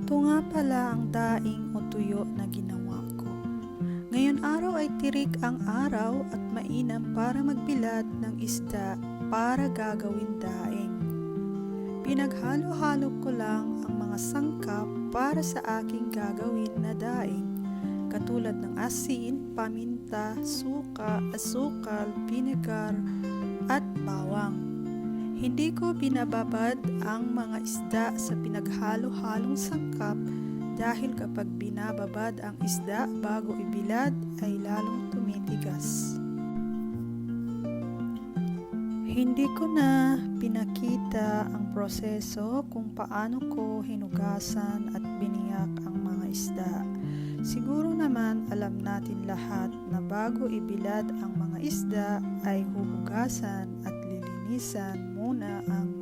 Ito nga pala ang daing o tuyo na ginawa ko. Ngayon araw ay tirik ang araw at mainam para magbilad ng isda para gagawin daing. Pinaghalo-halo ko lang ang mga sangkap para sa aking gagawin na daing, katulad ng asin, paminta, suka, asukal, vinegar, at bawang. Hindi ko binababad ang mga isda sa pinaghalo-halong sangkap dahil kapag binababad ang isda bago ibilad ay lalong tumitigas. Hindi ko na pinakita ang proseso kung paano ko hinugasan at biniyak ang mga isda. Siguro naman alam natin lahat na bago ibilad ang mga isda ay huhugasan at lilinisan muna ang